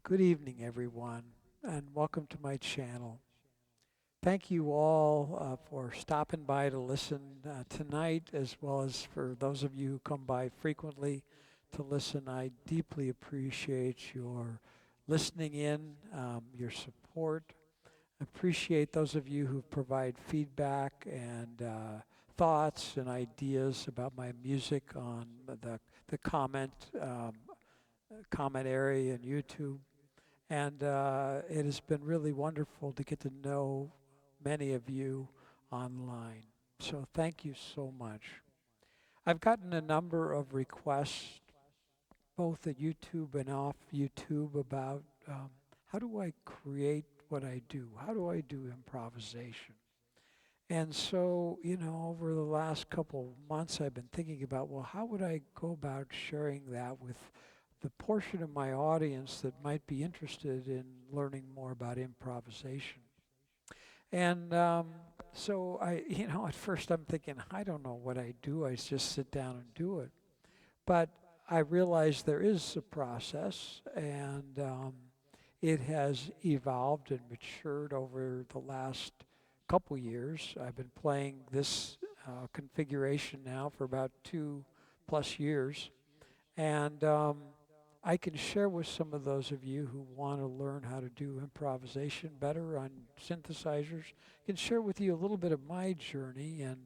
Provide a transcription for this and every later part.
Good evening, everyone, and welcome to my channel. Thank you all for stopping by to listen tonight, as well as for those of you who come by frequently to listen. I deeply appreciate your listening in, your support. Appreciate those of you who provide feedback and thoughts and ideas about my music on the comment area in YouTube. And it has been really wonderful to get to know many of you online. So thank you so much. I've gotten a number of requests, both at YouTube and off YouTube, about how do I create what I do? How do I do improvisation? And so, over the last couple of months, I've been thinking about, well, how would I go about sharing that with the portion of my audience that might be interested in learning more about improvisation? And so at first I'm thinking, I don't know what I do. I just sit down and do it. But I realize there is a process, and it has evolved and matured over the last couple years. I've been playing this configuration now for about 2+ years. And I can share with some of those of you who want to learn how to do improvisation better on synthesizers. I can share with you a little bit of my journey and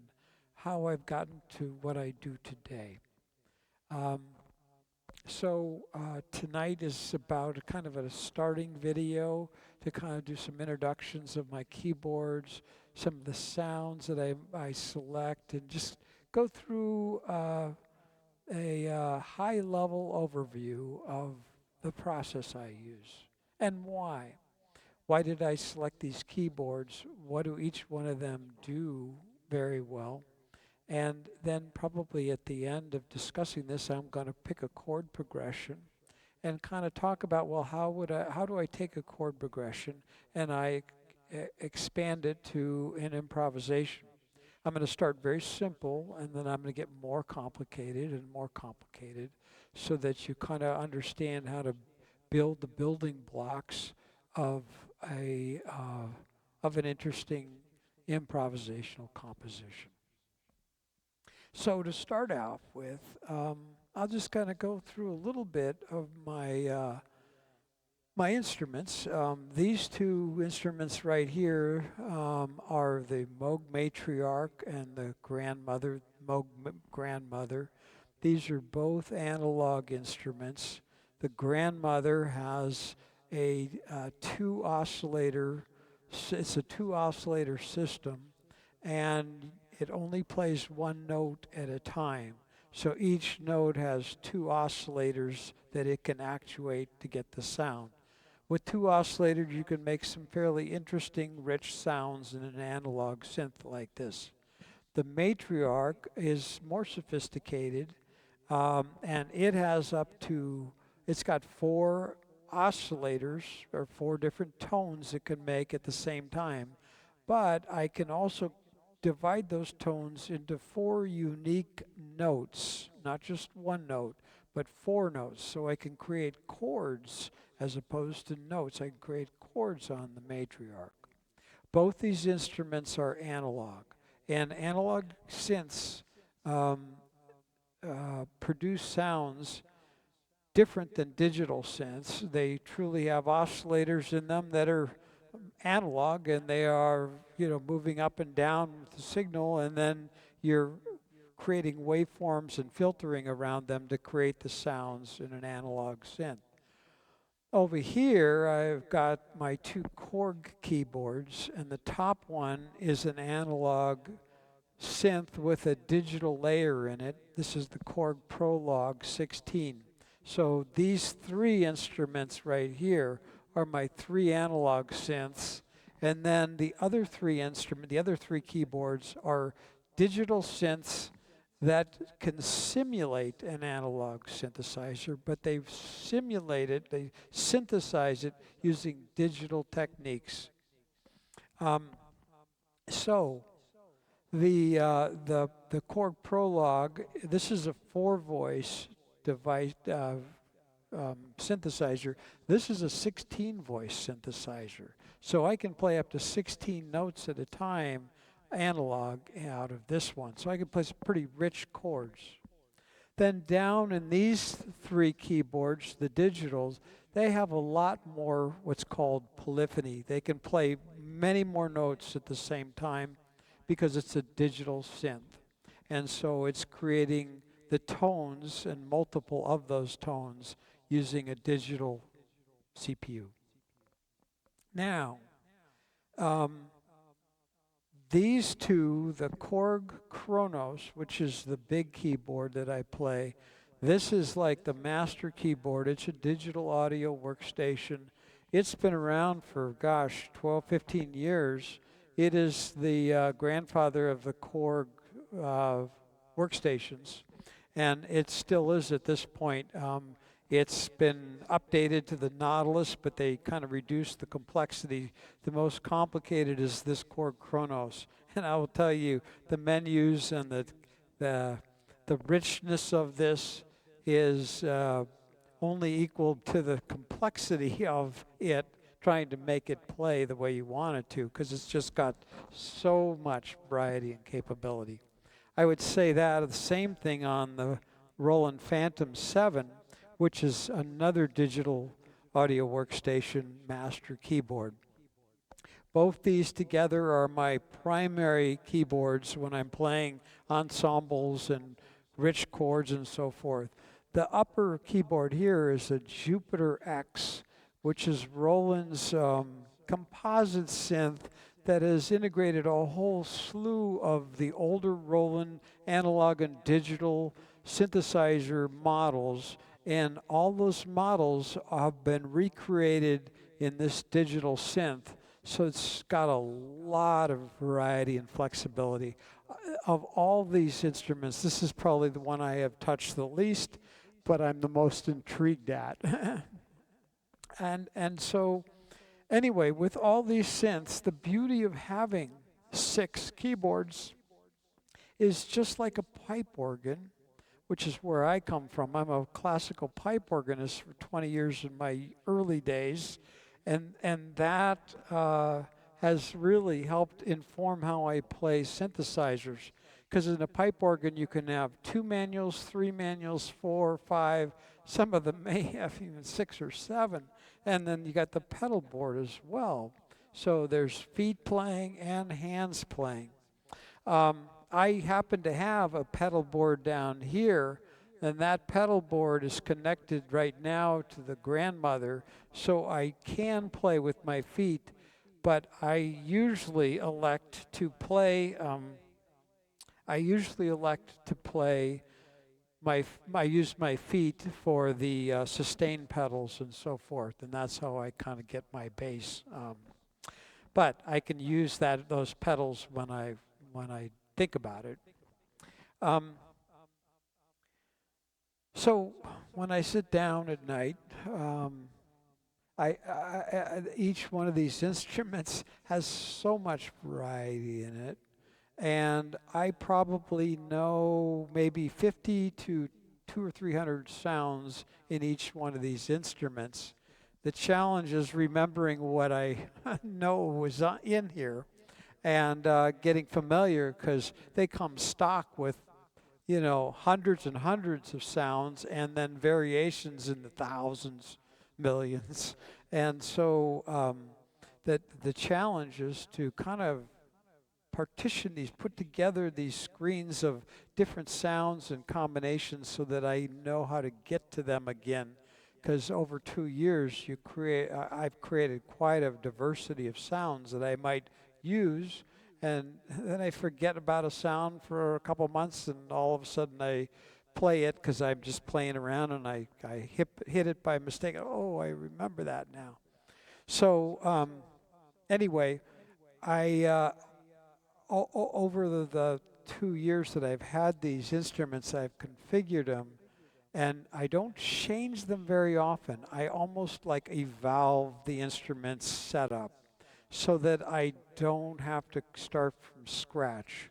how I've gotten to what I do today. So tonight is about kind of a starting video to kind of do some introductions of my keyboards, some of the sounds that I select, and just go through a high-level overview of the process I use and why. Why did I select these keyboards? What do each one of them do very well? And then probably at the end of discussing this, I'm going to pick a chord progression and kind of talk about, well, how do I take a chord progression and I expand it to an improvisation? I'm going to start very simple, and then I'm going to get more complicated and more complicated so that you kind of understand how to build the building blocks of of an interesting improvisational composition. So to start off with, I'll just kind of go through a little bit of my instruments. These two instruments right here are the Moog Matriarch and the Moog Grandmother. These are both analog instruments. The Grandmother has a two oscillator. It's a two oscillator system, and it only plays one note at a time. So each note has two oscillators that it can actuate to get the sound. With two oscillators, you can make some fairly interesting, rich sounds in an analog synth like this. The Matriarch is more sophisticated, and it's got four oscillators, or four different tones it can make at the same time. But I can also divide those tones into four unique notes, not just one note, but four notes. So I can create chords as opposed to notes. I can create chords on the Matriarch. Both these instruments are analog, and analog synths produce sounds different than digital synths. They truly have oscillators in them that are analog, and they are moving up and down with the signal, and then you're creating waveforms and filtering around them to create the sounds in an analog synth. Over here I've got my two Korg keyboards, and the top one is an analog synth with a digital layer in it. This is the Korg Prolog 16. So these three instruments right here are my three analog synths, and then the other three keyboards are digital synths that can simulate an analog synthesizer, but they synthesize it using digital techniques. So the Korg Prolog, this is a four-voice device synthesizer. This is a 16-voice synthesizer. So I can play up to 16 notes at a time analog out of this one. So I can play some pretty rich chords. Then down in these three keyboards, the digitals, they have a lot more what's called polyphony. They can play many more notes at the same time because it's a digital synth. And so it's creating the tones and multiple of those tones using a digital CPU. Now, these two, the Korg Kronos, which is the big keyboard that I play, this is like the master keyboard. It's a digital audio workstation. It's been around for, 12, 15 years. It is the grandfather of the Korg workstations, and it still is at this point. It's been updated to the Nautilus, but they kind of reduced the complexity. The most complicated is this Korg Kronos, and I will tell you, the menus and the richness of this is only equal to the complexity of it, trying to make it play the way you want it to, because it's just got so much variety and capability. I would say that the same thing on the Roland Phantom 7, which is another digital audio workstation master keyboard. Both these together are my primary keyboards when I'm playing ensembles and rich chords and so forth. The upper keyboard here is a Jupiter X, which is Roland's composite synth that has integrated a whole slew of the older Roland analog and digital synthesizer models, and all those models have been recreated in this digital synth. So it's got a lot of variety and flexibility. Of all these instruments, this is probably the one I have touched the least, but I'm the most intrigued at. And so anyway, with all these synths, the beauty of having 6 keyboards is just like a pipe organ, which is where I come from. I'm a classical pipe organist for 20 years in my early days, and that has really helped inform how I play synthesizers. Because in a pipe organ, you can have 2 manuals, 3 manuals, 4, 5. Some of them may have even 6 or 7. And then you got the pedal board as well. So there's feet playing and hands playing. I happen to have a pedal board down here, and that pedal board is connected right now to the grandmother, so I can play with my feet, but I usually elect to play I use my feet for the sustain pedals and so forth, and that's how I kind of get my bass. But I can use those pedals when I think about it. So when I sit down at night, each one of these instruments has so much variety in it. And I probably know maybe 50 to 200 or 300 sounds in each one of these instruments. The challenge is remembering what I know was in here and getting familiar, because they come stock with, hundreds and hundreds of sounds and then variations in the thousands, millions. And so that the challenge is to kind of partition these, put together these screens of different sounds and combinations so that I know how to get to them again. Because over 2 years, I've created quite a diversity of sounds that I might use, and then I forget about a sound for a couple months, and all of a sudden I play it because I'm just playing around, and I hit it by mistake. Oh, I remember that now. So anyway, over the 2 years that I've had these instruments, I've configured them, and I don't change them very often. I almost like evolve the instrument's setup so that I don't have to start from scratch.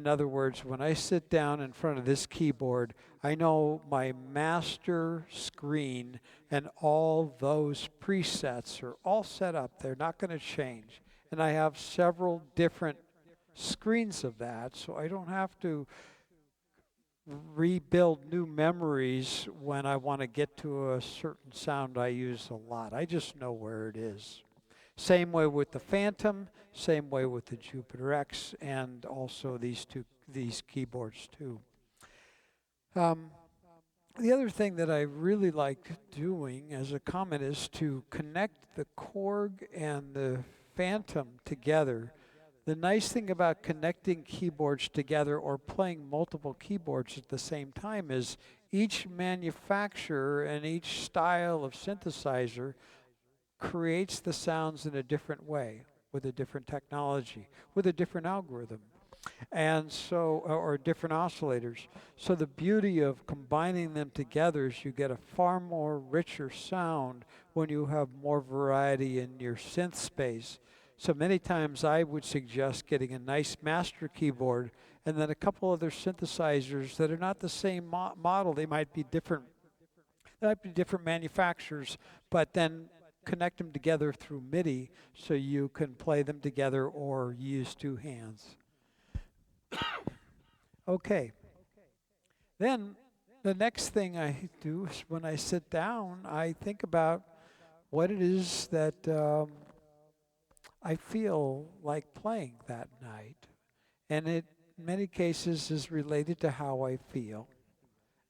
In other words, when I sit down in front of this keyboard, I know my master screen and all those presets are all set up. They're not going to change. And I have several different screens of that, so I don't have to rebuild new memories when I want to get to a certain sound I use a lot. I just know where it is. Same way with the Phantom, same way with the Jupiter X, and also these keyboards too. The other thing that I really like doing as a comment is to connect the Korg and the Phantom together. The nice thing about connecting keyboards together or playing multiple keyboards at the same time is each manufacturer and each style of synthesizer creates the sounds in a different way, with a different technology, with a different algorithm, and so, or different oscillators. So the beauty of combining them together is you get a far more richer sound when you have more variety in your synth space. So many times I would suggest getting a nice master keyboard and then a couple other synthesizers that are not the same model. They might be different. They might be different manufacturers, but then connect them together through MIDI so you can play them together or use two hands. Okay. Then the next thing I do is when I sit down, I think about what it is that I feel like playing that night. And it, in many cases, is related to how I feel.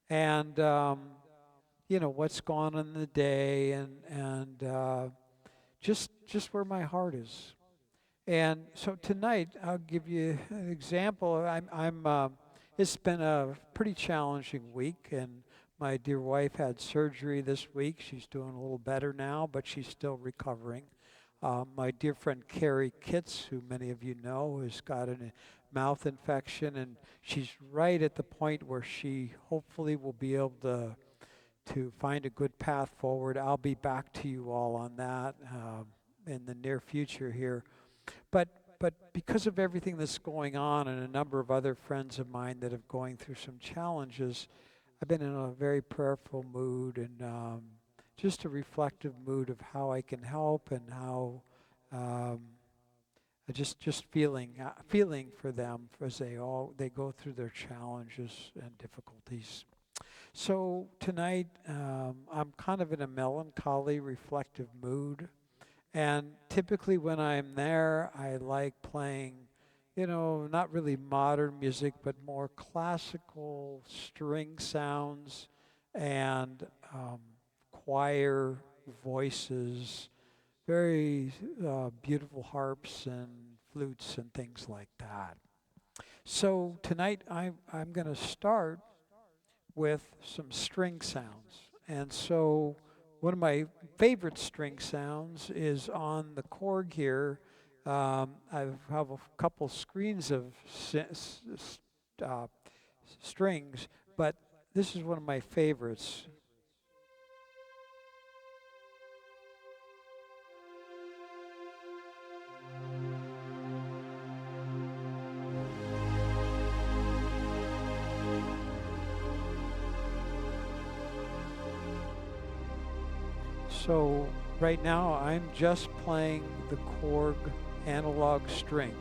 And you know, what's gone on in the day and just where my heart is. And so tonight I'll give you an example. It's been a pretty challenging week, and my dear wife had surgery this week. She's doing a little better now, but she's still recovering. My dear friend Carrie Kitts, who many of you know, has got a mouth infection, and she's right at the point where she hopefully will be able to find a good path forward. I'll be back to you all on that in the near future here. But because of everything that's going on and a number of other friends of mine that have going through some challenges, I've been in a very prayerful mood and just a reflective mood of how I can help and how just feeling for them as they go through their challenges and difficulties. So tonight, I'm kind of in a melancholy, reflective mood. And typically when I'm there, I like playing, you know, not really modern music, but more classical string sounds and choir voices, very beautiful harps and flutes and things like that. So tonight I'm going to start with some string sounds. And so one of my favorite string sounds is on the Korg here. I have a couple screens of strings, but this is one of my favorites. So right now I'm just playing the Korg analog strings.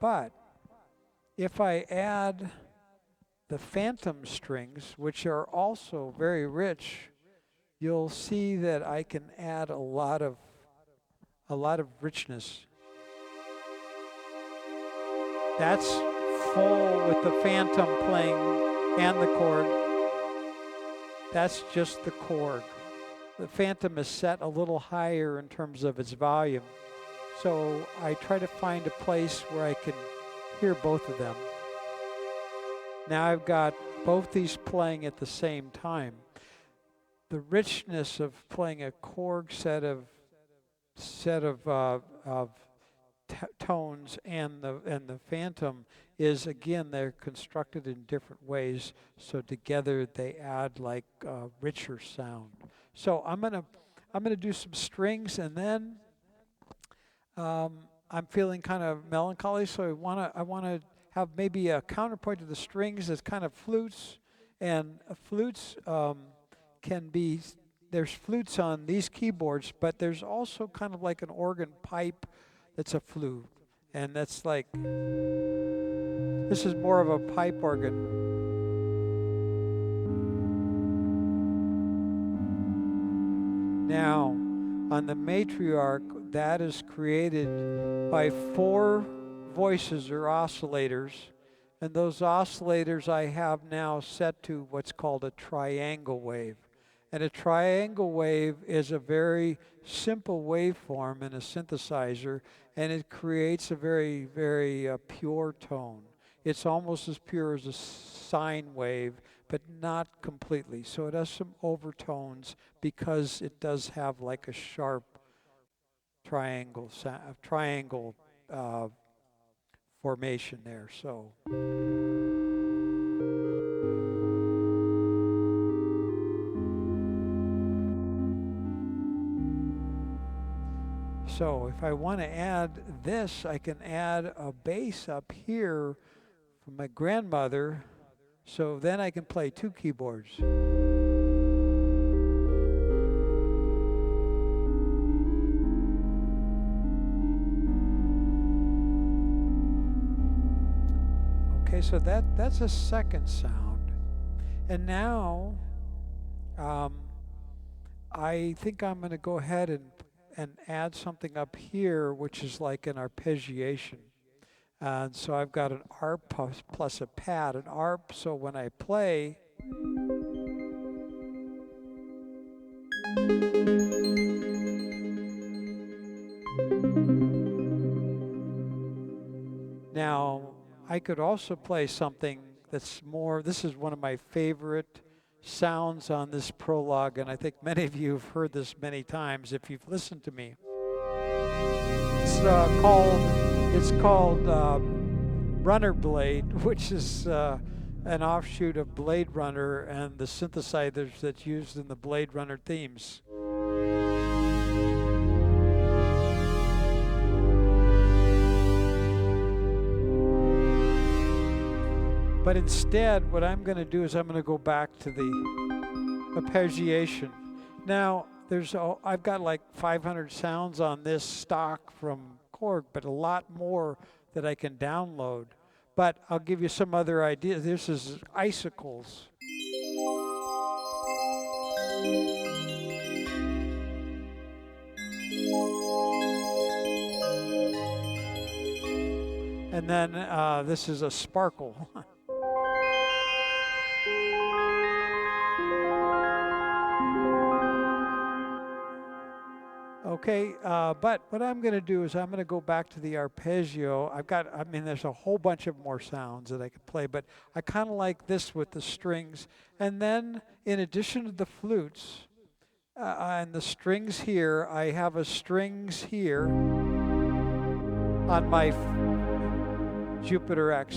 But if I add the Phantom strings, which are also very rich, you'll see that I can add a lot of richness. That's full with the Phantom playing and the Korg. That's just the Korg. The Phantom is set a little higher in terms of its volume. So I try to find a place where I can hear both of them. Now I've got both these playing at the same time. The richness of playing a Korg set of tones and the Phantom is, again, they're constructed in different ways, so together they add like a richer sound. So I'm gonna do some strings, and then I'm feeling kind of melancholy, so I wanna have maybe a counterpoint to the strings as kind of flutes, and flutes can be, there's flutes on these keyboards, but there's also kind of like an organ pipe that's a flute, and that's like, this is more of a pipe organ. Now, on the matriarch, that is created by 4 voices or oscillators, and those oscillators I have now set to what's called a triangle wave. And a triangle wave is a very simple waveform in a synthesizer, and it creates a very, very pure tone. It's almost as pure as a sine wave, but not completely. So it has some overtones because it does have like a sharp triangle formation there. So if I want to add this, I can add a bass up here from my grandmother. So then I can play 2 keyboards. Okay, so that's a second sound. And now I think I'm going to go ahead and add something up here, which is like an arpeggiation. And so I've got an arp plus a pad, an arp, so when I play, now I could also play something that's more, this is one of my favorite sounds on this prologue, and I think many of you have heard this many times if you've listened to me. It's called Runner Blade, which is an offshoot of Blade Runner and the synthesizers that's used in the Blade Runner themes. But instead, what I'm going to do is I'm going to go back to the arpeggiation. Now, I've got like 500 sounds on this stock from Korg, but a lot more that I can download. But I'll give you some other ideas. This is icicles. And then this is a sparkle. Okay, but what I'm going to do is I'm going to go back to the arpeggio. There's a whole bunch of more sounds that I could play, but I kind of like this with the strings. And then, in addition to the flutes and the strings here, I have a strings here on my Jupiter X.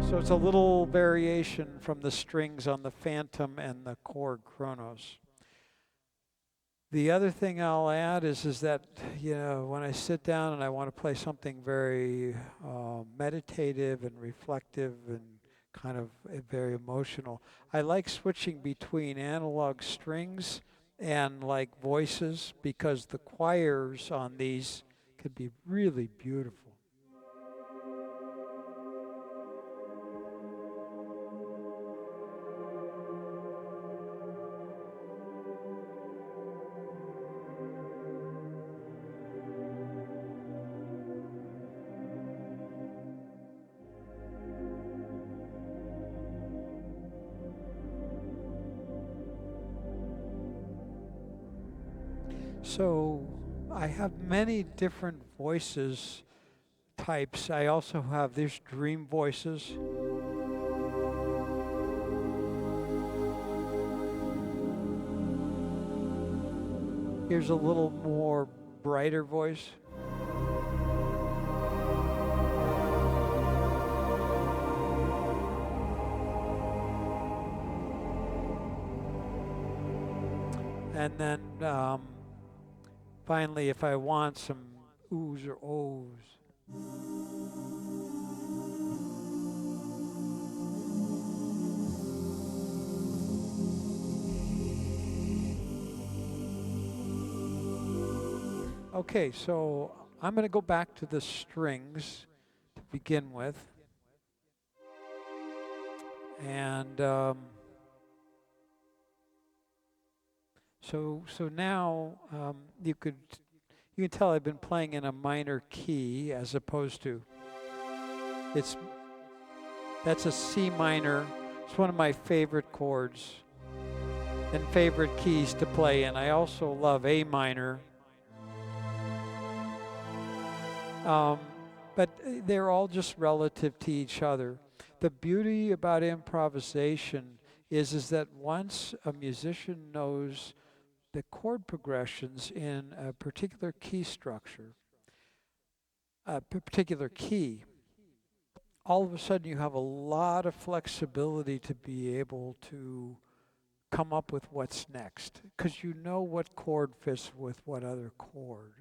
So it's a little variation from the strings on the Phantom and the Korg Kronos. The other thing I'll add is that, when I sit down and I want to play something very meditative and reflective and kind of very emotional, I like switching between analog strings and like voices, because the choirs on these could be really beautiful. So I have many different voices types. I also have these dream voices. Here's a little more brighter voice. And then finally, if I want some oohs or ohs. Okay, so I'm going to go back to the strings to begin with. And so now you can tell I've been playing in a minor key as opposed to that's a C minor. It's one of my favorite chords and favorite keys to play in. I also love A minor. But they're all just relative to each other. The beauty about improvisation is that once a musician knows the chord progressions in a particular key structure, a particular key, all of a sudden you have a lot of flexibility to be able to come up with what's next, because you know what chord fits with what other chord.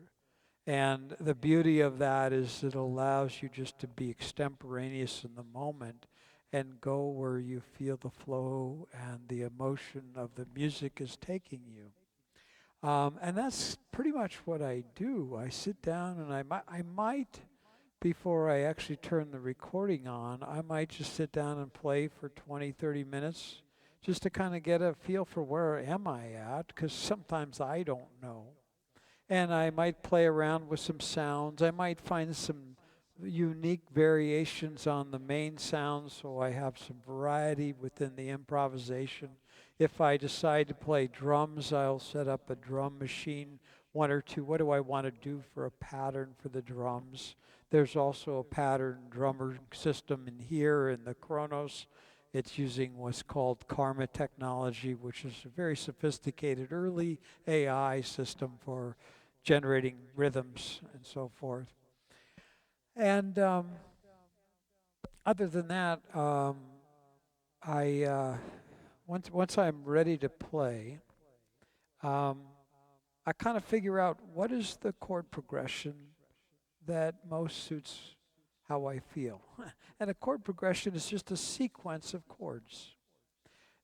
And the beauty of that is it allows you just to be extemporaneous in the moment and go where you feel the flow and the emotion of the music is taking you. And that's pretty much what I do. I sit down and I might, before I actually turn the recording on, I might just sit down and play for 20, 30 minutes just to kind of get a feel for where am I at, because sometimes I don't know. And I might play around with some sounds. I might find some unique variations on the main sounds so I have some variety within the improvisation. If I decide to play drums, I'll set up a drum machine, one or two. What do I want to do for a pattern for the drums? There's also a pattern drummer system in here in the Kronos. It's using what's called Karma technology, which is a very sophisticated early AI system for generating rhythms and so forth. And other than that, once I'm ready to play, I kind of figure out what is the chord progression that most suits how I feel. And a chord progression is just a sequence of chords.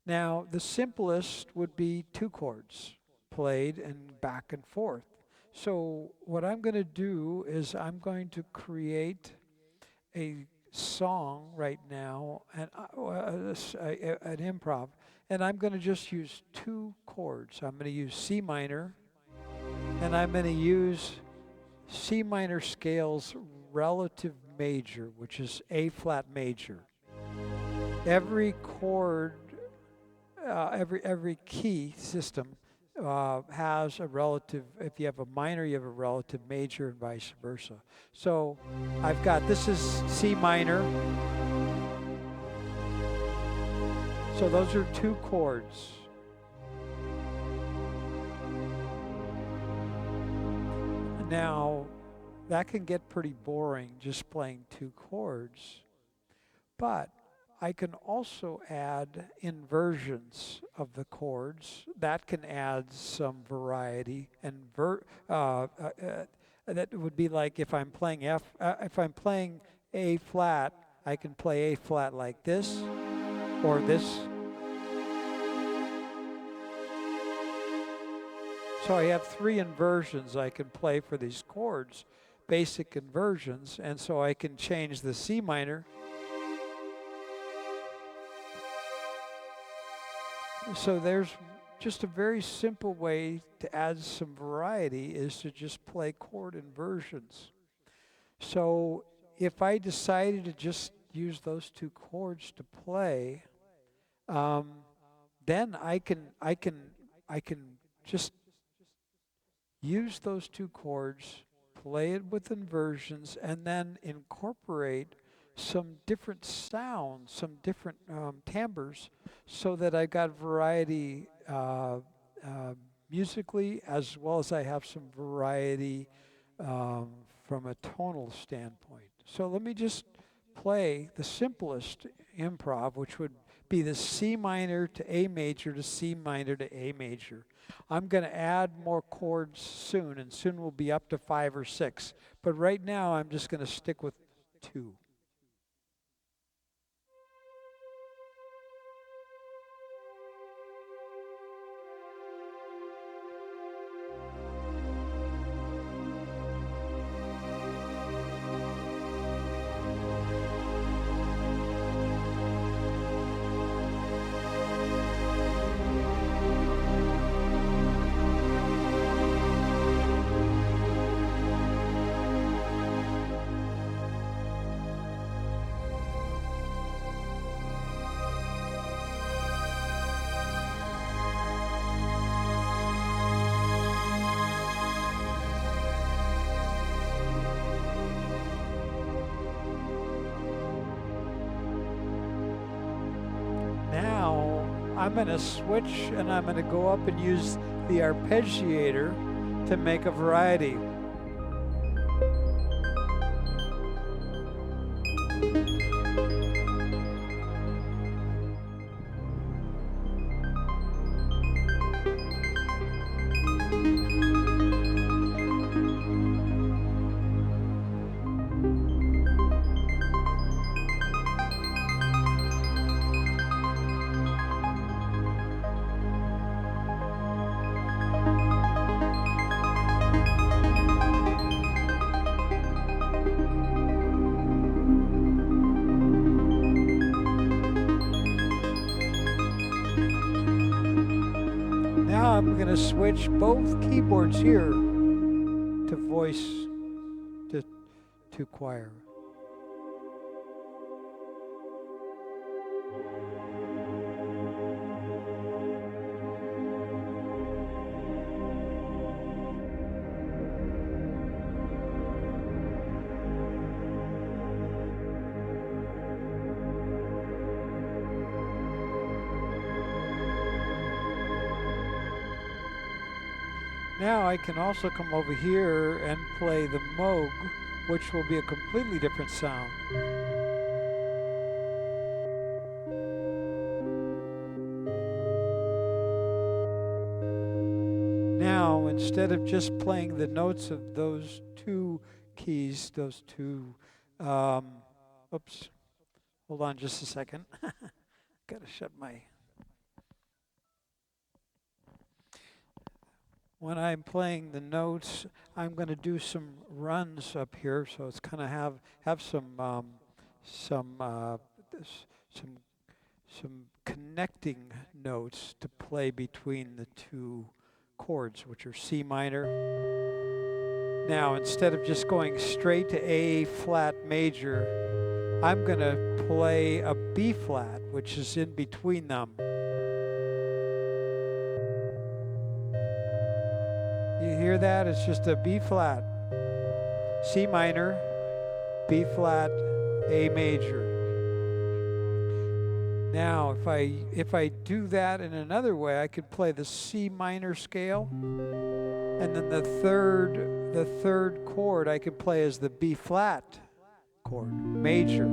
Now, the simplest would be 2 chords played and back and forth. So what I'm going to do is I'm going to create a song right now, and an improv, and I'm going to just use 2 chords. I'm going to use C minor, and I'm going to use C minor scales relative major, which is A flat major. Every chord, every key system has a relative. If you have a minor, you have a relative major, and vice versa. So I've got, this is C minor. So those are 2 chords. Now, that can get pretty boring just playing 2 chords, but I can also add inversions of the chords. That can add some variety, and that would be like if I'm playing if I'm playing A flat, I can play A flat like this, or this. So I have 3 inversions I can play for these chords, basic inversions, and so I can change the C minor. So there's just a very simple way to add some variety, is to just play chord inversions. So if I decided to just use those 2 chords to play, then I can just use those 2 chords, play it with inversions, and then incorporate some different sounds, some different timbres, so that I got variety musically, as well as I have some variety from a tonal standpoint. So let me just play the simplest improv, which would be the C minor to A major to C minor to A major. I'm going to add more chords soon, and soon we'll be up to 5 or 6. But right now, I'm just going to stick with 2. I'm going to switch and I'm going to go up and use the arpeggiator to make a variety. Now I'm going to switch both keyboards here to voice to choir. Now I can also come over here and play the Moog, which will be a completely different sound. Now, instead of just playing the notes of those two keys, those two, oops, hold on just a second. Gotta shut my... When I'm playing the notes, I'm going to do some runs up here, so it's kind of have some connecting notes to play between the two chords, which are C minor. Now, instead of just going straight to A flat major, I'm going to play a B flat, which is in between them. You hear that? It's just a B flat, C minor, B flat, A major. Now, if I do that in another way, I could play the C minor scale, and then the third chord I could play as the B flat chord, major.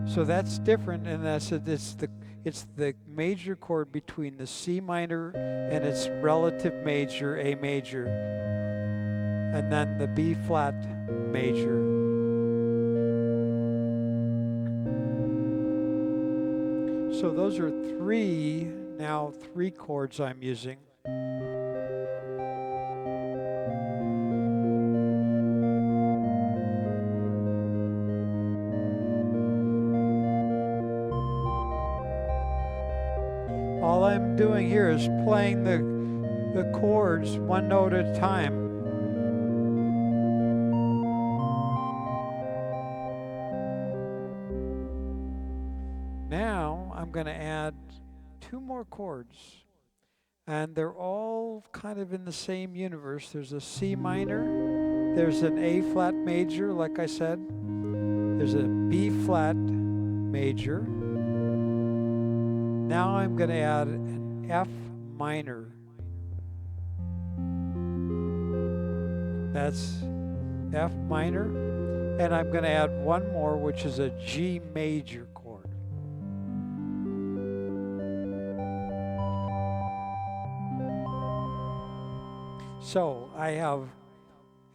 So that's different, and it's the major chord between the C minor and its relative major, A major, and then the B flat major. So those are three chords I'm using. All I'm doing here is playing the chords one note at a time. Now I'm going to add two more chords, and they're all kind of in the same universe. There's a C minor, there's an A flat major, like I said, there's a B flat major. Now I'm going to add an F minor. That's F minor. And I'm going to add one more, which is a G major chord. So I have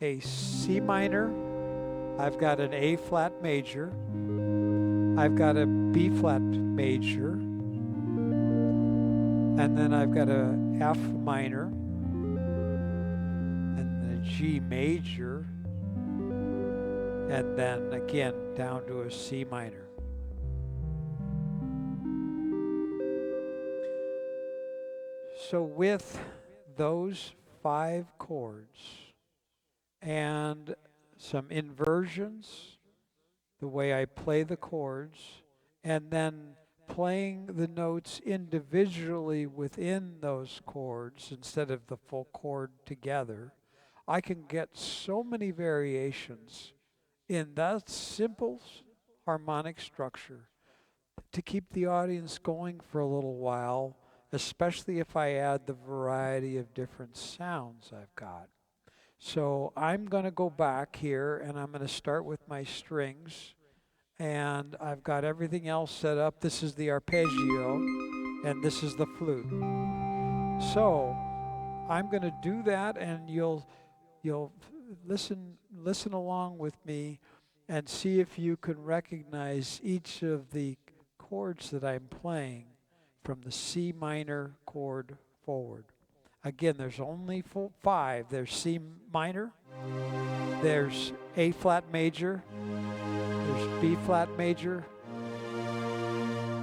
a C minor, I've got an A flat major, I've got a B flat major, and then I've got a F minor, and a G major, and then again down to a C minor. So with those 5 chords and some inversions, the way I play the chords, and then playing the notes individually within those chords instead of the full chord together, I can get so many variations in that simple harmonic structure to keep the audience going for a little while, especially if I add the variety of different sounds I've got. So I'm going to go back here and I'm going to start with my strings. And I've got everything else set up. This is the arpeggio and this is the flute. So I'm going to do that, and you'll listen along with me and see if you can recognize each of the chords that I'm playing from the C minor chord forward. Again, there's only five. There's C minor, there's A flat major, there's B flat major,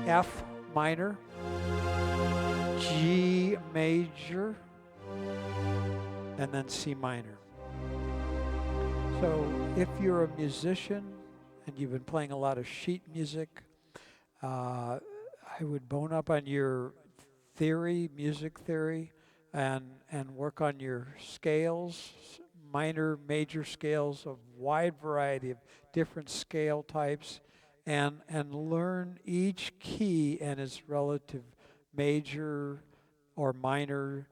F minor, G major, and then C minor. So if you're a musician and you've been playing a lot of sheet music, I would bone up on your theory, music theory, and work on your scales, minor, major scales, a wide variety of different scale types, and learn each key and its relative major or minor.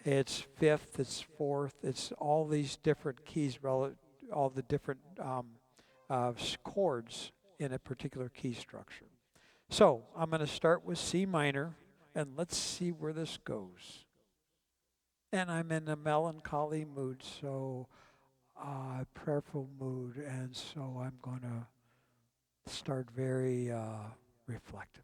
It's fifth, it's fourth, it's all these different keys, all the different chords in a particular key structure. So I'm going to start with C minor, and let's see where this goes. And I'm in a melancholy mood, so prayerful mood, and so I'm going to start very reflectively.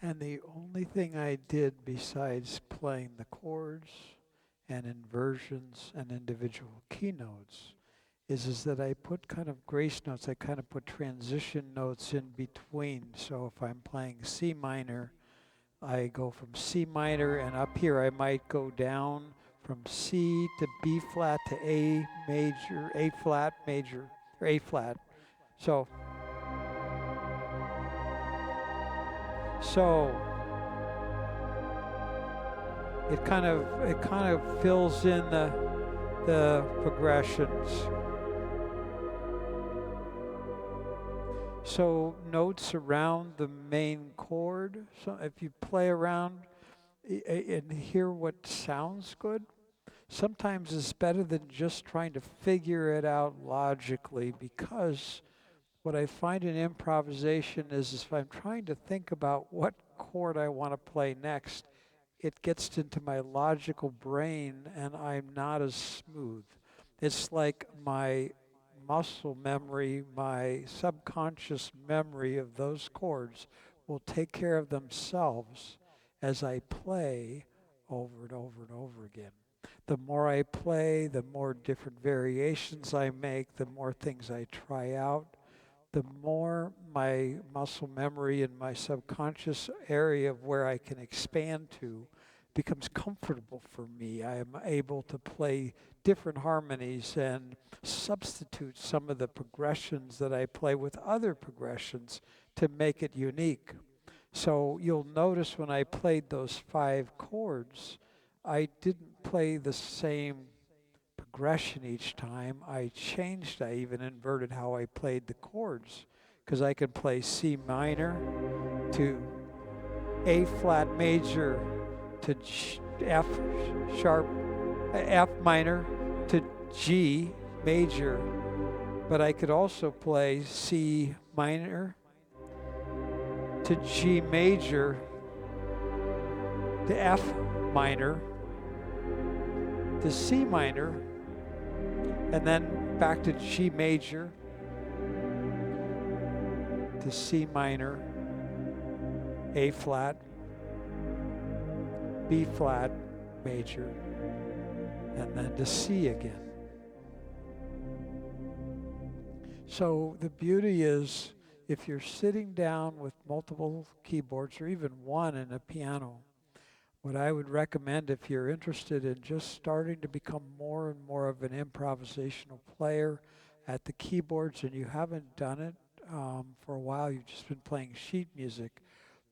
And the only thing I did besides playing the chords and inversions and individual keynotes is that I put kind of grace notes, I kind of put transition notes in between. So if I'm playing C minor, I go from C minor, and up here I might go down from C to B flat to A major, A flat major, or A flat. So it kind of fills in the progressions. So notes around the main chord. So if you play around and hear what sounds good, sometimes it's better than just trying to figure it out logically, because what I find in improvisation is if I'm trying to think about what chord I want to play next, it gets into my logical brain and I'm not as smooth. It's like my muscle memory, my subconscious memory of those chords will take care of themselves as I play over and over and over again. The more I play, the more different variations I make, the more things I try out, the more my muscle memory and my subconscious area of where I can expand to becomes comfortable for me. I am able to play different harmonies and substitute some of the progressions that I play with other progressions to make it unique. So you'll notice when I played those 5 chords, I didn't play the same progression each time. I changed, I even inverted how I played the chords, because I could play C minor to A flat major to F sharp, F minor to G major, but I could also play C minor to G major to F minor to C minor, and then back to G major to C minor, A flat, B flat major, and then to C again. So the beauty is, if you're sitting down with multiple keyboards or even one in a piano, what I would recommend if you're interested in just starting to become more and more of an improvisational player at the keyboards, and you haven't done it for a while, you've just been playing sheet music,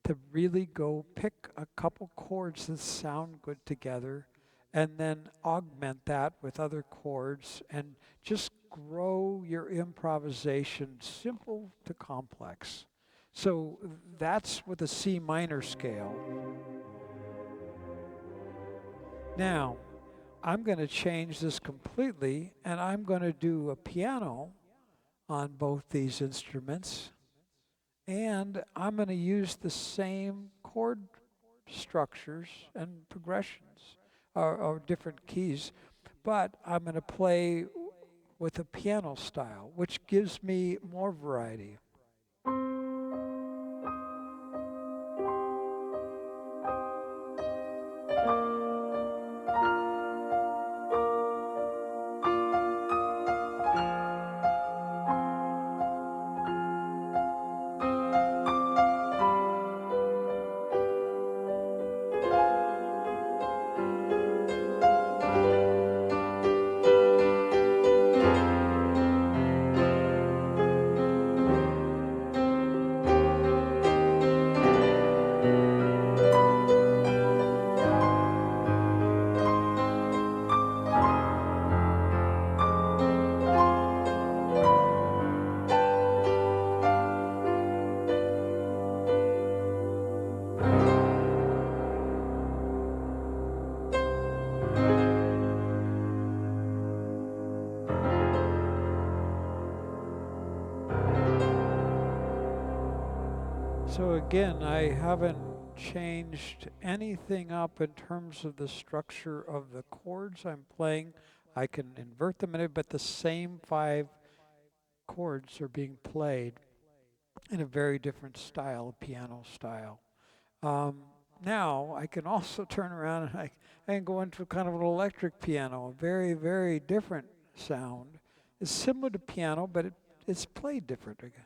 to really go pick a couple chords that sound good together and then augment that with other chords and just grow your improvisation simple to complex. So that's with a C minor scale. Now, I'm going to change this completely, and I'm going to do a piano on both these instruments, and I'm going to use the same chord structures and progressions, or different keys, but I'm going to play with a piano style, which gives me more variety. So again, I haven't changed anything up in terms of the structure of the chords I'm playing. I can invert them in it, but the same 5 chords are being played in a very different style, piano style. Um, Now I can also turn around and I can go into kind of an electric piano, a very, very different sound. It's similar to piano, but it's played different again.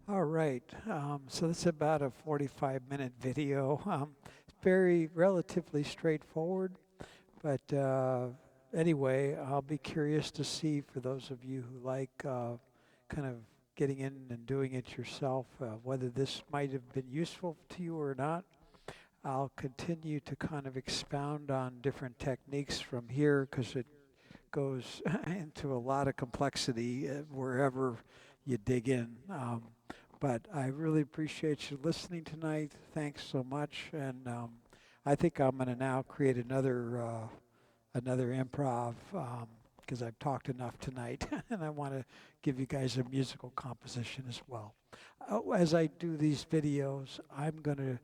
All right, so that's about a 45-minute video. It's very relatively straightforward, but anyway, I'll be curious to see for those of you who like kind of getting in and doing it yourself, whether this might have been useful to you or not. I'll continue to kind of expound on different techniques from here because it goes into a lot of complexity wherever you dig in. But I really appreciate you listening tonight. Thanks so much. And I think I'm going to now create another improv because I've talked enough tonight, and I want to give you guys a musical composition as well. As I do these videos, I'm going to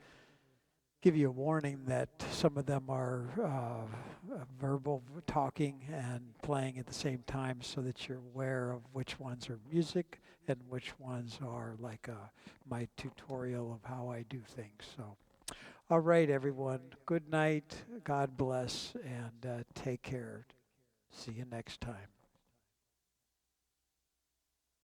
give you a warning that some of them are verbal talking and playing at the same time so that you're aware of which ones are music and which ones are like my tutorial of how I do things. So, all right, everyone. Good night. God bless and take care. See you next time.